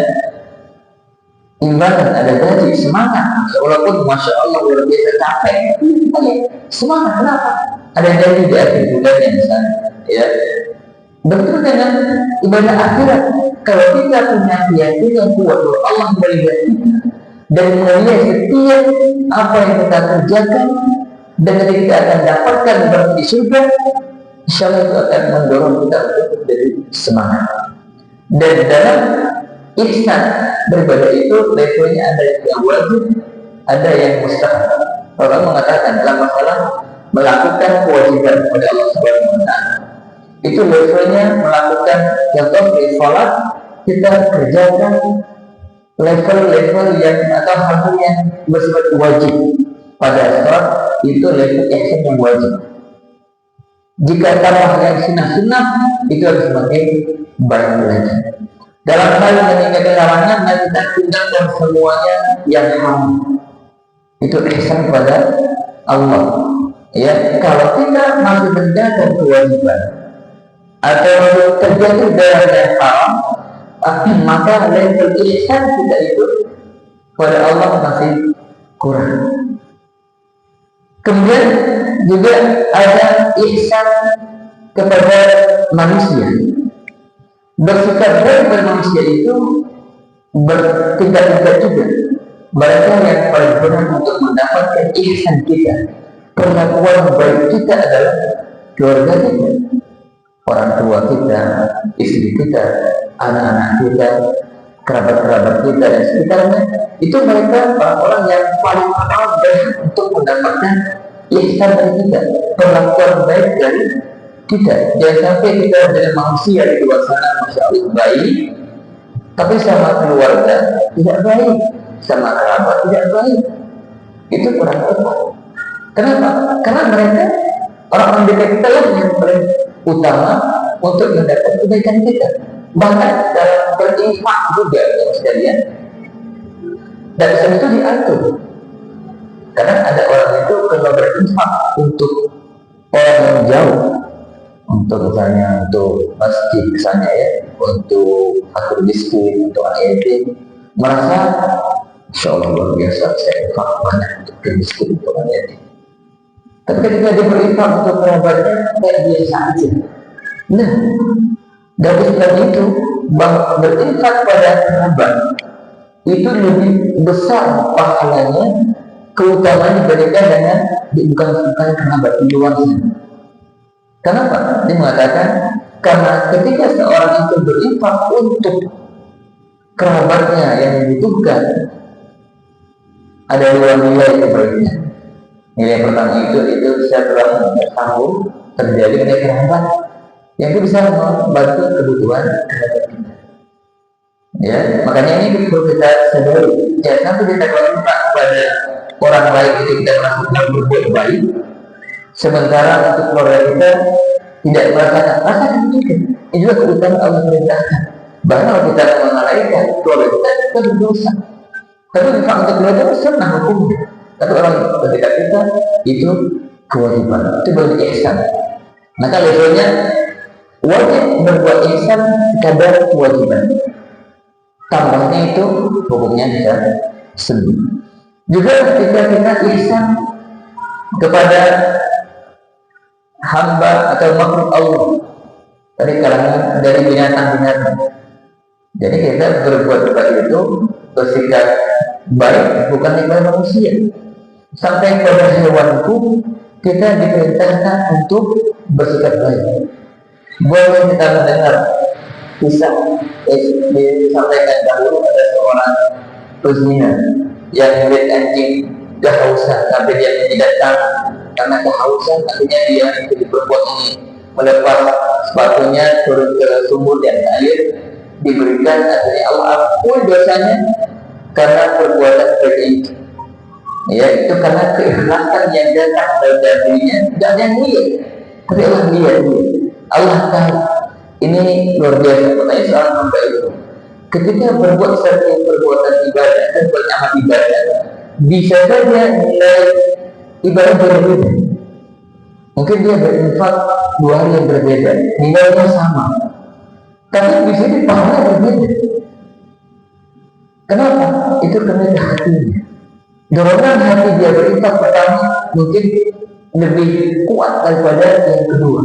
imbalan, ada gaji, semangat. Walaupun masya Allah luar biasa capek, semangat. Kenapa? Ada gaji di akhir bulan yang sana, ya. Betul dengan ibadah akhirat. Kalau kita punya keyakinan kuat bahwa Allah melihat kita dan melihat setiap apa yang kita kerjakan, dan kita akan dapatkan di surga, insya Allah itu akan mendorong kita untuk menjadi semangat. Dan dalam ihsan beribadah itu levelnya ada yang wajib, ada yang mustahab. Orang mengatakan dalam masalah melakukan kewajiban kepada Allah Subhanahu wa taala, itu levelnya melakukan contoh di sholat, kita kerjakan level-level yang atau hal yang bersifat wajib pada sholat, itu level ihsan yang wajib. Jika tambah yang sunnah-sunnah, itu harus semakin baik lagi. Dalam hal meninggalkan larangan dan kita tinggalkan semuanya yang haram, itu ihsan kepada Allah. Ya, kalau kita masih menjalankan kewajiban atau terjadi dalam yang haram, maka level ihsan kita itu kepada Allah masih kurang. Kemudian juga ada ihsan kepada manusia. Bersikap baik pada manusia itu bertingkat-tingkat juga. Mereka yang paling benar untuk mendapatkan ihsan kita, perlakuan baik kita adalah keluarga kita, orang tua kita, istri kita, anak-anak kita, kerabat-kerabat kita dan sekitarnya. Itu mereka orang-orang yang paling baik untuk mendapatkan ihsan dari kita, perlakuan baik dari kita. Jangan sampai kita dengan manusia di luar sana masya Allah baik, tapi sama keluarga tidak baik, sama kerabat tidak baik. Itu kurang tepat. Kenapa? Karena mereka orang-orang dekat kita yang paling utama untuk mendapat kebaikan kita. Bahkan dalam berinfak juga yang sekalian, dan Islam itu diatur. Karena ada orang itu kalau berinfak untuk orang yang jauh, untuk misalnya untuk masjid misalnya ya, untuk fakir miskin, untuk anak yatim, merasa insya Allah luar biasa saya infak banyak untuk fakir miskin, untuk anak yatim. Tapi ketika dia berinfak untuk kerabatnya kayak biasa aja. Nah, dari Islam itu berinfak pada kerabat itu lebih besar pahalanya, keutamaan dibandingkan dengan bukan kerabat di luar sana. Kenapa? Dia mengatakan karena ketika seorang itu berinfak untuk kerabatnya yang dibutuhkan, ada dua nilai kebaikan. Nilai pertama itu setelah tahun terjadi oleh kerabat yang itu bisa membantu kebutuhan kerabat kita. Ya, makanya ini perlu kita sadari. Jangan sampai kita berinfak kepada orang lain itu kita melakukan berbuat baik, sementara untuk keluarga kita tidak merasakan juga. Ini juga keutamaan Allah perintahkan. Bahkan kalau kita mengalaikan keluarga kita berdosa. Tapi infak untuk keluarga itu sunnah hukumnya. Tapi orang ketika kita itu kewajiban, itu berarti ihsan. Maka levelnya wajib berbuat ihsan kadar kewajiban. Tambahnya itu hukumnya bisa sembuh. Juga ketika kita ihsan kepada hamba atau makhluk Allah dari kalangan dari binatang-binatang. Jadi kita berbuat baik itu bersikap baik bukan kepada manusia, sampai kepada hewan pun kita diperintahkan untuk bersikap baik. Boleh kita mendengar kisah disampaikan dahulu ada seorang pezina yang melihat anjing kehausan sampai dia tidak tahan karena kehausan, akhirnya dia berbuat ini melepas sepatunya turun ke sumur dan air diberikan, akhirnya Allah ampuni dosanya karena perbuatan seperti itu. Ya, itu karena keikhlasan yang datang dari dirinya, tidak yang lihat, tapi Allah lihat. Allah tahu. Ini luar biasa. Makanya seorang hamba itu ketika berbuat satu perbuatan ibadah dan beramal ibadah, bisa saja nilai ibadah berbeda. Mungkin dia berinfak 2 hari yang berbeda, nilainya sama, tapi bisa jadi pahala berbeda. Kenapa? Itu karena hatinya. Dorongan hati dia berinfak pertama mungkin lebih kuat daripada yang kedua,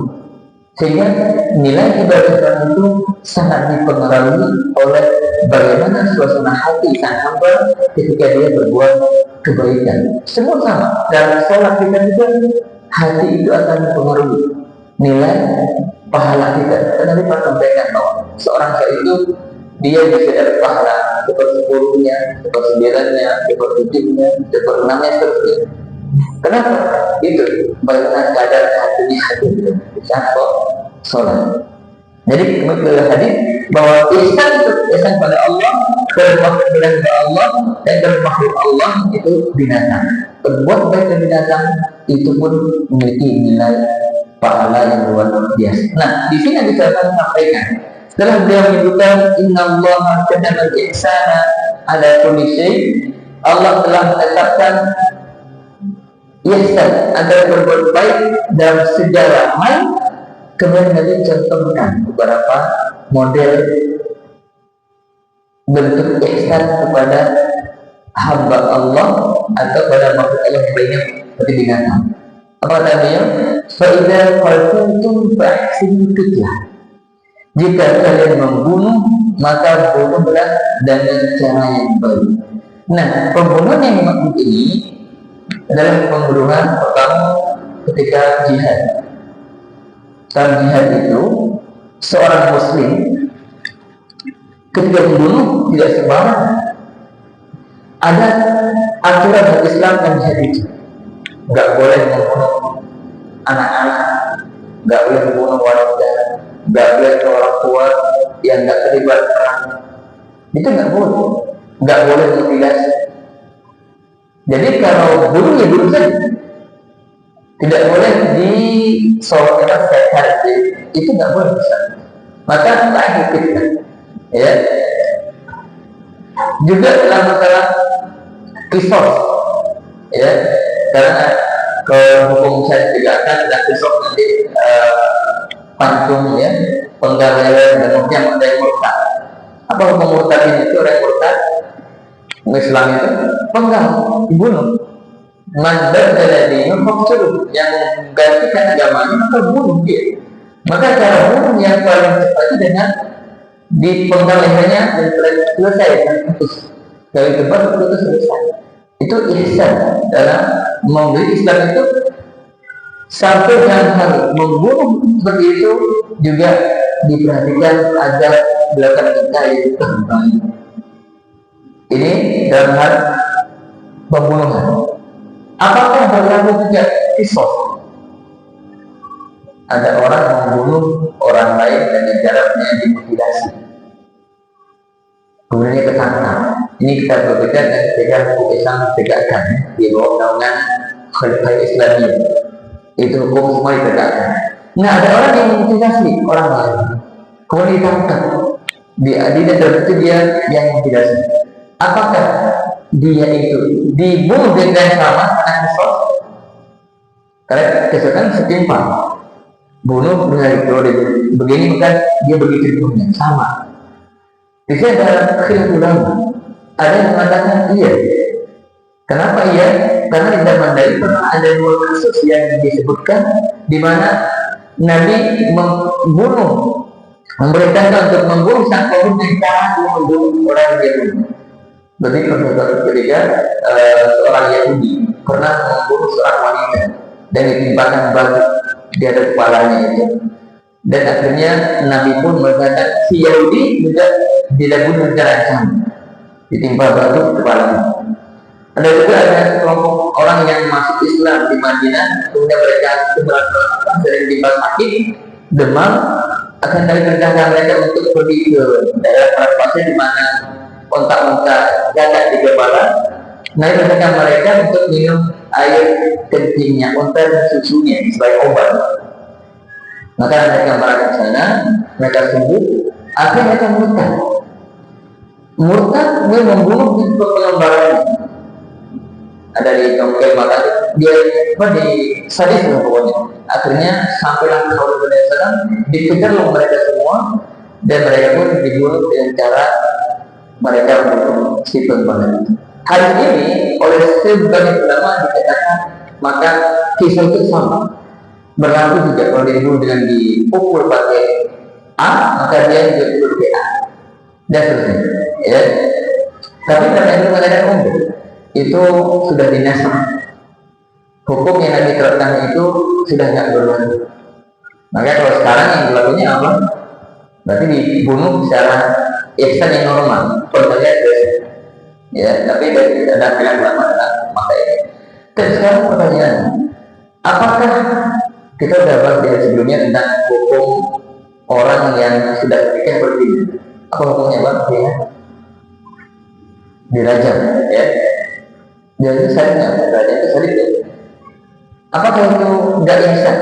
sehingga nilai ibadah itu sangat dipengaruhi oleh bagaimana suasana hati sang hamba ketika dia berbuat kebaikan. Semua sama. Dalam sholat kita juga hati itu akan mempengaruhi nilai pahala kita. Dan nanti Pak sampaikan bahwa seorang itu dia bisa dapat pahala seper-10-nya, seper-9-nya, seper-7-nya, seper-6-nya seterusnya. Kenapa? Itu bagaimana kadar hatinya bisa kok sholat. Jadi kemudian hadis bahwa ihsan itu ihsan pada Allah, bermakhluk kepada Allah dan bermakhluk Allah itu binatang. Berbuat baik ke binatang itu pun memiliki nilai pahala yang luar biasa. Nah, di sini bisa sampaikan setelah beliau menyebutkan innallaha kataba al-ihsana ala kulli syai', Allah telah menetapkan ihsan agar berbuat baik dalam segala hal. Kemudian Nabi contohkan beberapa model bentuk ihsan kepada hamba Allah atau pada makhluk Allah yang lainnya seperti binatang. Apa namanya? Fa idza qaltum fa ahsinu qitlah. Jika kalian membunuh, maka bunuhlah dengan cara yang baik. Nah, pembunuhan yang dimaksud ini adalah pembunuhan pertama ketika jihad. Dalam jihad itu, seorang muslim ketika membunuh tidak sembarangan. Ada aturan dari Islam dan jihad itu. Nggak boleh membunuh anak-anak, nggak boleh membunuh wanita, nggak boleh orang tua yang nggak terlibat perang. Itu nggak boleh mutilasi. Jadi kalau bunuh ya bunuh saja, tidak boleh disoalkan sehat, itu nggak boleh bisa. Maka tak fitnah, ya. Juga dalam masalah kisos, ya, karena ke hukum saya tegakkan dan kisos nanti pancung, ya, penggawean dan yang ada yang murtad. Apa hukum murtad itu? Orang murtad Islam itu penggal, dibunuh. Mandar dari maksud yang menggantikan agamanya maka bunuh dia. Maka cara bunuh yang paling cepat itu dengan dipenggal lehernya dan selesai, putus. Dari tempat itu selesai. Itu ihsan dalam memberi Islam itu. Sampai dalam hal membunuh seperti itu juga diperhatikan agar belakang kita itu kembali. Ini dalam hal pembunuhan. Apakah berlaku juga kisos? Ada orang membunuh orang lain dan jaraknya dimutilasi, kemudian ketangkap. Ini kita berbeda dan ketika hukum Islam ditegakkan di bawah naungan Khalifah Islami, itu hukum semua ditegakkan. Nah, ada orang yang memutilasi orang lain, kemudian ditangkap, diadili dan itu dia yang memutilasi. Apakah dia itu dibunuh dengan sama karena kisos? Karena kisos kan setimpal, bunuh dengan itu begini, bukan dia begitu bunuhnya sama. Di sini ada khilaf ulama. Ada yang mengatakan iya. Kenapa iya? Karena di zaman Nabi pernah ada dua kasus yang disebutkan di mana Nabi memerintahkan untuk membunuh sang korban dengan cara membunuh orang Yahudi. Berarti ketika seorang Yahudi pernah membunuh seorang wanita dan ditimpakan batu di atas kepalanya itu, dan akhirnya Nabi pun berkata si Yahudi juga dilakukan secara sama, ditimpa batu kepalanya. Ada juga ada kelompok orang yang masuk Islam di Madinah, kemudian mereka sering ditimpa sakit, demam, akan dari perjalanan mereka untuk pergi ke daerah perbatasan di mana kontak-kontak gagal di kepala. Nah, mereka untuk minum air kencingnya, unta dan susunya sebagai obat. Maka mereka berada di sana, mereka sembuh, akhirnya mereka murtad. Murtad dia membunuh di pengembaraan. Ada di tongkel maka dia di sadis pokoknya. Akhirnya sampailah ke Rasulullah dikejar mereka semua dan mereka pun dibunuh dengan cara mereka membunuh si pembantu. Hari ini oleh sebagian ulama dikatakan maka kisah itu sama berlaku juga kalau dibunuh dengan dipukul pakai A, maka dia juga dipukul pakai A dan seterusnya, ya. Tapi karena itu mengatakan umum itu sudah dinasah, hukum yang Nabi terapkan itu sudah tidak berlaku. Maka kalau sekarang yang berlakunya apa? Berarti dibunuh secara ihsan yang normal, pertanyaan ya, tapi ada pilihan ulama dalam maka ini. Dan sekarang pertanyaan, apakah kita sudah bahas di sebelumnya tentang hukum orang yang sudah menikah berzina? Apa hukumnya bang? Ya, dirajam, ya. Jadi saya nggak dirajam itu sedikit. Apakah itu nggak ihsan?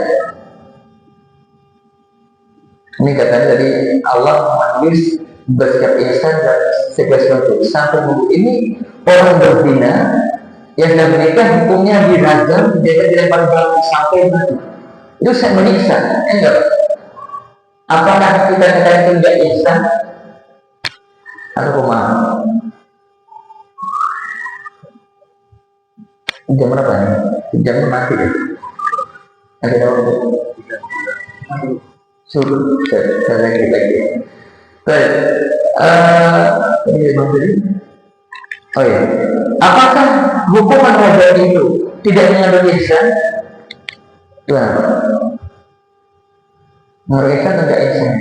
Ini katanya dari Allah menulis bersikap ihsan dan segala sesuatu sampai ini orang berzina yang sudah menikah hukumnya dirajam, dia dilempar batu sampai mati. Itu saya menyiksa, enggak? Apakah kita katakan itu enggak ihsan? Atau pemahaman? Jam berapa nih? Jamnya mati deh. Ada orang Suruh saya lagi. Baik. Ini Bang Jadi. Oh ya. Apakah hukuman rajam itu tidak mengandung ihsan? Ya. Menurut ihsan tidak ihsan.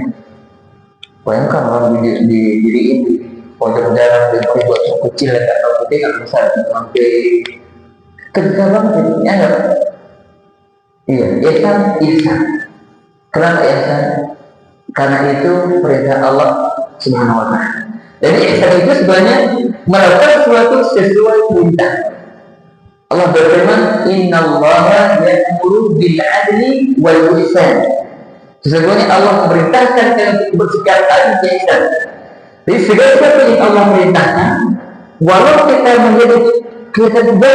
Bayangkan orang didiriin di pojok jalan di buat kecil dan kalau putih nggak besar sampai ketika banget itu ya nggak? Iya, ihsan, ihsan. Kenapa ihsan? Karena itu perintah Allah Subhanahu wa Ta'ala. Jadi ihsan itu sebenarnya melakukan sesuatu sesuai perintah. Allah berfirman, Innallaha ya'muru bil adli wal ihsan. Sesungguhnya Allah memerintahkan kita untuk bersikap adil dan ihsan. Jadi segala sesuatu yang Allah perintahkan, walau kita menjadi kita juga,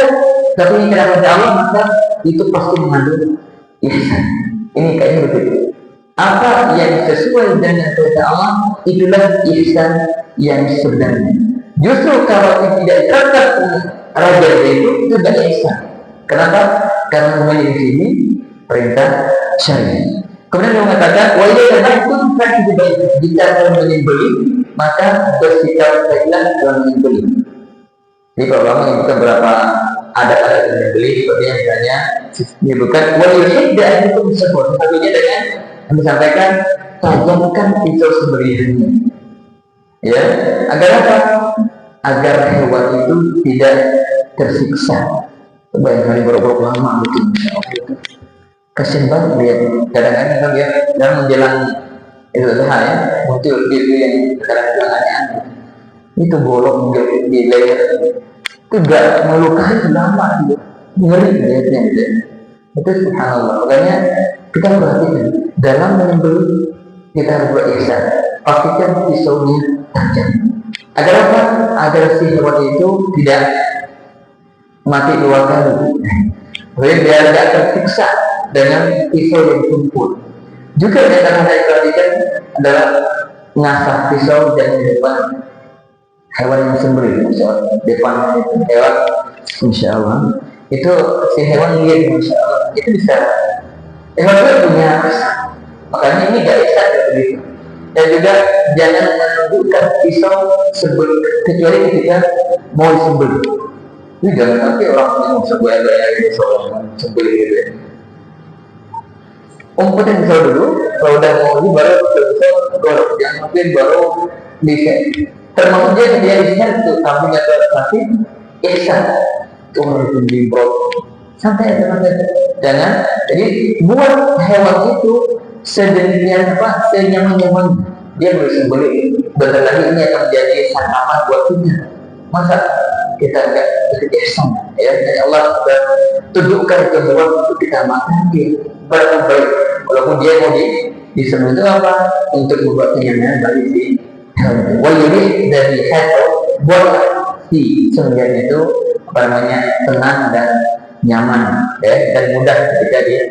tapi ini kerana Allah maka itu pasti mengandung ihsan. Ini kayaknya begitu. Apa yang sesuai dengan perintah Allah itulah ihsan yang sebenarnya. Justru kalau tidak terangkat raja itu tidak ihsan. Kenapa? Karena di sini perintah syariat. Kemudian dia mengatakan, wa idza nahkum fa'tibaih. Jika kalian menyembelih, maka bersikap baiklah dalam menyembelih. Jadi kalau ulama menyebutkan beberapa adat-adat menyembelih, seperti yang misalnya menyebutkan wa yuhidda ankum sabur. Satunya dengan disampaikan tajamkan pisau sembelihannya. Ya, agar apa? Agar hewan itu tidak tersiksa. Bayangkan berapa lama gitu, kasian banget lihat. Kadang-kadang kan dia dalam menjelang itu ya muncul video yang kadang-kadang aneh-aneh. Itu bolong di leher itu gak melukai lama gitu, ngeri lihatnya gitu. Itu subhanallah. Makanya kita perhatikan dalam menyembelih kita harus berihsan. Pastikan pisaunya tajam. Agar apa? Agar si hewan itu tidak mati dua kali. Jadi biar tidak tersiksa dengan pisau yang tumpul. Juga yang akan saya perhatikan adalah mengasah pisau dan depan hewan yang sembelih. Depan hewan, insya Allah itu si hewan lihat, insya Allah itu bisa. Hewan itu punya rasa. Makanya ini gak bisa begitu. Dan juga jangan menundukkan pisau sembelih kecuali ketika mau disembelih. Ini jangan nanti orang yang sebuah-buah pisau sembelih gitu ya. Umpetin pisau dulu, kalau udah mau ini baru pisau gorok. Jangan mungkin baru bisa. Termasuk dia isinya itu samping atau kaki ihsan. Umur itu dibrok. Santai teman-teman. Jangan. Jadi buat hewan itu sedemikian apa, senyaman-nyaman dia boleh sembelih. Bentar lagi ini akan menjadi santapan buat kita. Masa kita enggak ihsan? Ya, jadi Allah sudah tunjukkan itu hewan untuk kita makan dia baik. Walaupun dia mau disembelih itu apa? Untuk membuat kenyamanan bagi si hewan. Wajib dari hewan buat si sembelihan itu apa namanya tenang dan nyaman, ya, dan mudah ketika dia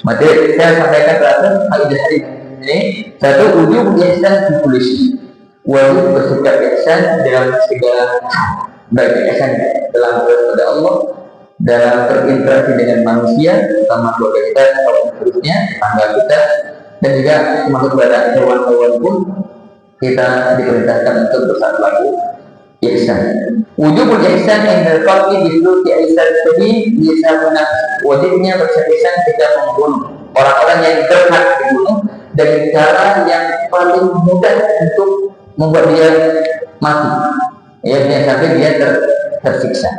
mati. Saya sampaikan terakhir faedah hari ini. Satu, ujung ihsan di polisi. Wajib bersikap ihsan dalam segala baik ihsan dalam kepada Allah, dalam berinteraksi dengan manusia, terutama keluarga kita, atau seterusnya, tangga kita, dan juga termasuk kepada hewan-hewan pun kita diperintahkan untuk bersatu ihsan. Wujubul ihsan indal qalbi bisluki ihsan tadi bisa benar. Wajibnya berihsan ketika membunuh orang-orang yang berhak dibunuh dengan cara yang paling mudah untuk membuat dia mati. Ya, jangan sampai dia tersiksa.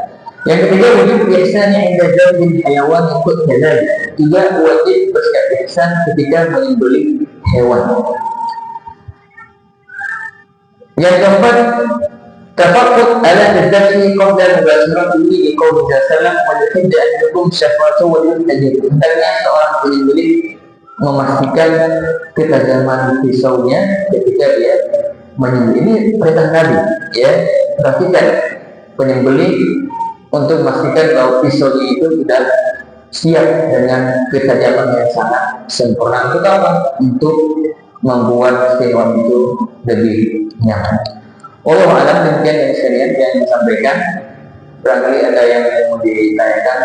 Yang ketiga, wujub ihsan yang indah jauh hewan ikut jalan. Juga wajib bersikap ihsan ketika menyembelih hewan. Yang keempat, tafakkur ala tadabbi qabla mubasharatihi bi qouli sallam wa yuhibbu an yakum syafatu wa yuhtajir. Hendaknya seorang penyembelih memastikan ketajaman pisaunya ketika dia menyembelih. Ini perintah Nabi, ya. Perhatikan penyembelih untuk memastikan bahwa pisaunya itu sudah siap dengan ketajaman yang sangat sempurna. Untuk apa? Untuk membuat hewan itu lebih nyaman. Allah alam, demikian yang sekalian yang disampaikan. Barangkali ada yang mau ditanyakan,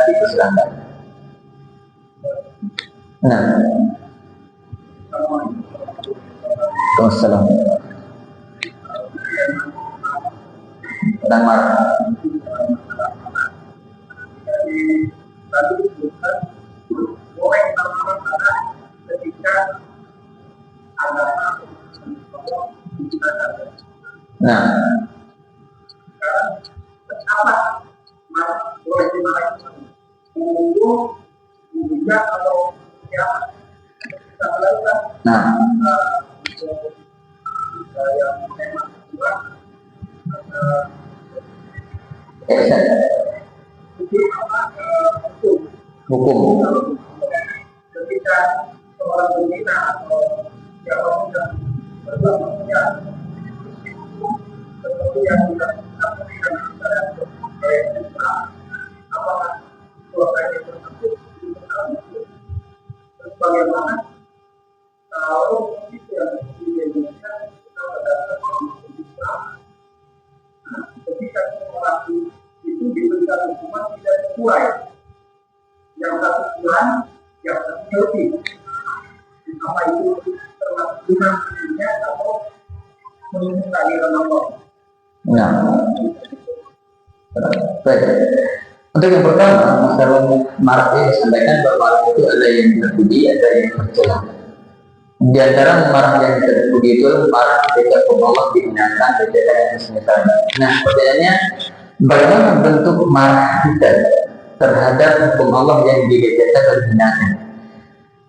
Wassalam. Dan marah. Nah, nah, hukum. Ketika seorang pembina atau siapapun yang berlakunya seperti yang kita berikan kepada Islam, apakah keluarga tersebut terus bagaimana kalau itu yang di Indonesia kita berdasarkan Islam, ketika seorang itu diberikan hukuman tidak sesuai, yang satu bulan, yang satu lebih, apa itu termasuk gunanya atau menunjukkan Ramadan? Nah, baik. Untuk yang pertama, masalah marah yang disampaikan bahwa marah itu ada yang terpuji, ada yang tercela. Di antara marah yang terpuji itu marah ketika Allah dihinakan, ketika yang semisal. Nah, pertanyaannya, bagaimana bentuk marah kita terhadap hukum Allah yang dilecehkan dan dihinakan?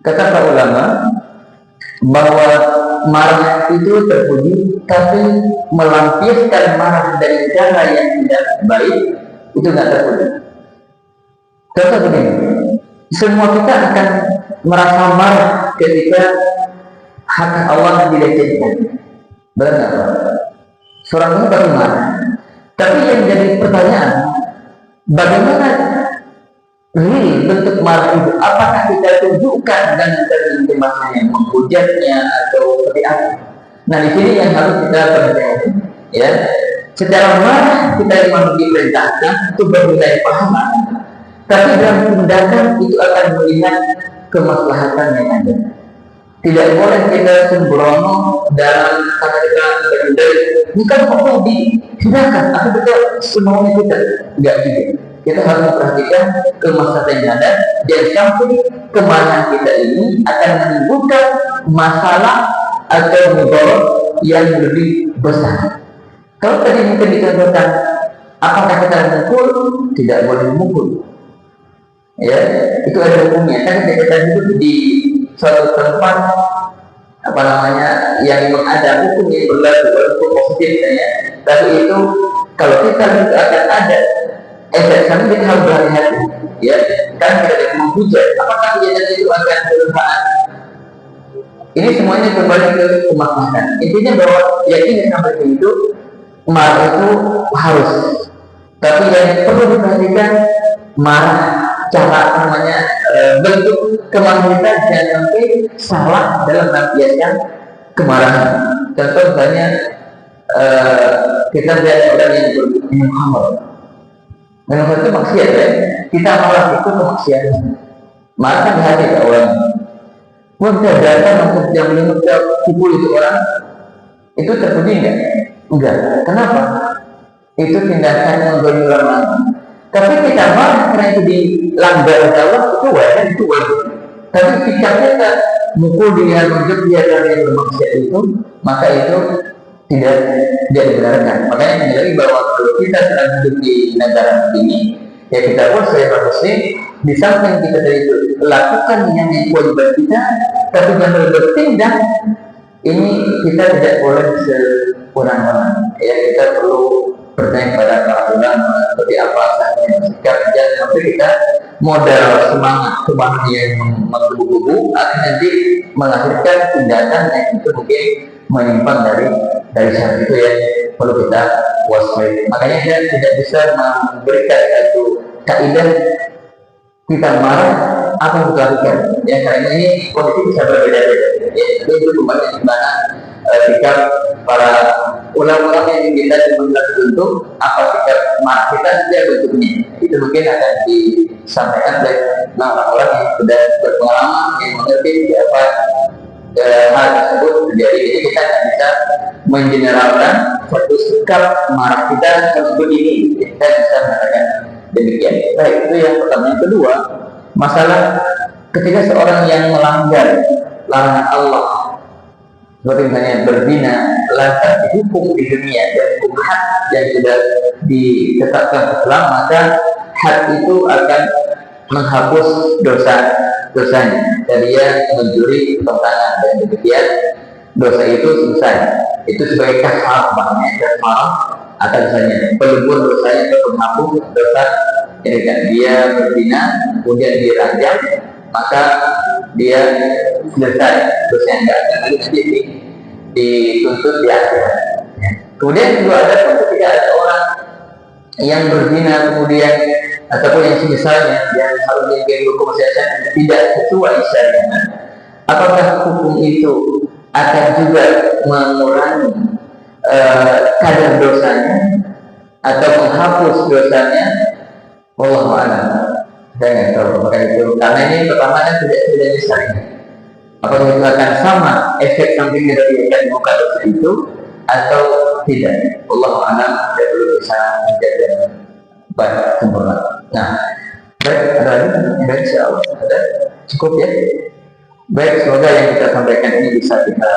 Kata para ulama bahwa marah itu terpuji, tapi melampiaskan marah dari cara yang tidak baik itu tidak terpuji. Contoh begini, semua kita akan merasa marah ketika hak Allah dilecehkan, benar nggak? Seorang itu pasti marah. Tapi yang jadi pertanyaan, bagaimana bentuk marah itu? Apakah kita tunjukkan dengan terjemahannya, menghujatnya atau seperti apa? Nah, di sini yang harus kita perhatikan, ya. Secara marah kita memang diperintahkan untuk berbudaya pahaman, tapi dalam tindakan itu akan melihat kemaslahatan yang ada. Tidak boleh kita sembrono dalam kata-kata berendai. Bukan Allah dihinakan, tapi betul semuanya kita enggak juga. Kita harus memperhatikan kemaslahatan yang ada, dan sampai kemarahan kita ini akan menimbulkan masalah atau mudarat yang lebih besar. Kalau tadi mungkin dicontohkan, apakah kita memukul? Tidak boleh memukul. Ya, itu ada hukumnya. Kan kita hidup di suatu tempat apa namanya yang memang ada hukum yang berlaku, hukum positif ya. Tapi itu kalau kita itu akan ada efek, kami kita harus berhati-hati. Ya, kan kita tidak menghujat. Apakah kejadian itu akan bermanfaat? Ini semuanya kembali ke kemaslahatan. Intinya bahwa yakin sampai itu marah itu harus. Tapi yang perlu diperhatikan marah, cara namanya bentuk kemarahan kita jangan sampai salah dalam melampiaskan kemarahan. Contoh misalnya kita lihat orang yang bermuhammad, dengan itu maksiat ya, kita malah itu kemaksiatan. Marah kan di hati orang. Kita datang untuk jam 5 kita pukul itu orang, itu terpuji enggak? Enggak. Kenapa? Itu tindakan yang berulang-ulang. Tapi kita marah karena itu dilanggar Allah, itu wajar, itu wajar. Tapi ketika kita mukul dia, menunjuk dia dari yang bermaksiat itu, maka itu tidak dibenarkan. Makanya lagi bahwa kalau kita sedang hidup di negara ini, ya kita pun sebagai muslim, di samping kita dari itu lakukan yang kewajiban kita, tapi jangan bertindak. Ini kita tidak boleh sekurang-kurangnya. Ya, kita perlu bertanya kepada para ulama seperti apa saja sikap, jangan sampai kita modal semangat yang menggebu-gebu akan nanti melahirkan tindakan yang itu mungkin menyimpang dari syariat. Itu yang perlu kita waspada. Makanya kita tidak bisa memberikan satu kaidah kita marah apa yang kita lakukan. Ya, karena ini kondisi bisa berbeda-beda. Ya, itu kembali di mana sikap para ulama yang kita diminta untuk apa sikap marah kita setiap bentuknya. Itu mungkin akan disampaikan oleh orang-orang yang sudah berpengalaman yang mengerti apa hal tersebut terjadi. Jadi kita tidak bisa mengeneralkan satu sikap marah kita harus begini. Kita bisa mengatakan demikian. Baik, itu yang pertama. Yang kedua, masalah ketika seorang yang melanggar larangan Allah, seperti misalnya berzina, lantas dihukum di dunia dan hukum had yang sudah ditetapkan Islam, maka had itu akan menghapus dosanya. Dan dia mencuri potongan dan demikian dosa itu selesai. Itu sebagai kafar, maknanya kafar akan dosanya, pelebur dosanya atau menghapus dosa. Jadi kan dia berzina, kemudian dirajam, maka dia selesai dosanya, enggak akan lagi nanti dituntut di akhirat. Kemudian juga ada ketika ada orang yang berzina kemudian ataupun yang semisalnya yang harus diambil hukum syariat tidak sesuai syariat, apakah hukum itu akan juga mengurangi kadar dosanya atau menghapus dosanya? Wallahu a'lam. Saya nggak tahu apakah itu, karena ini pertama kan tidak syariat. Apakah itu akan sama efek samping dari yang buka dosa itu atau tidak? Wallahu a'lam. Saya belum bisa menjaga baik sempurna. Nah, baik, ada lagi? Baik, insyaallah ada. Cukup ya. Baik, semoga yang kita sampaikan ini bisa kita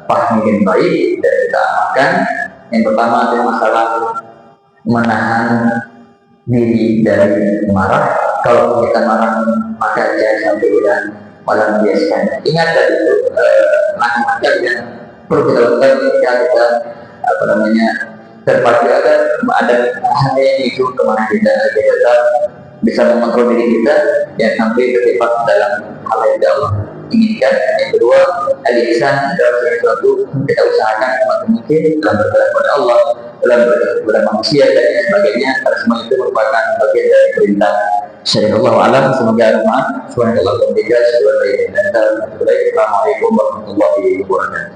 pahami dengan baik dan kita amalkan. Yang pertama adalah masalah menahan diri dari marah. Kalau kita marah, maka jangan sampai kita malah membiasakan. Ingat tadi itu macam-macam yang perlu kita lakukan ketika kita terpacu ada hal yang itu kemana kita bisa mengontrol diri kita yang sampai terlibat dalam hal yang Allah inginkan. Yang kedua, al-ihsan dalam sesuatu kita usahakan semakin mungkin dalam berdoa kepada Allah, dalam berdoa kepada manusia dan sebagainya. Karena semua itu merupakan bagian dari perintah syariat. Allah alam. Semoga bermanfaat. Subhanallah wa bihamdihi, asyhadu an la ilaha illa anta, astaghfiruka wa atubu ilaik. Assalamualaikum warahmatullahi wabarakatuh.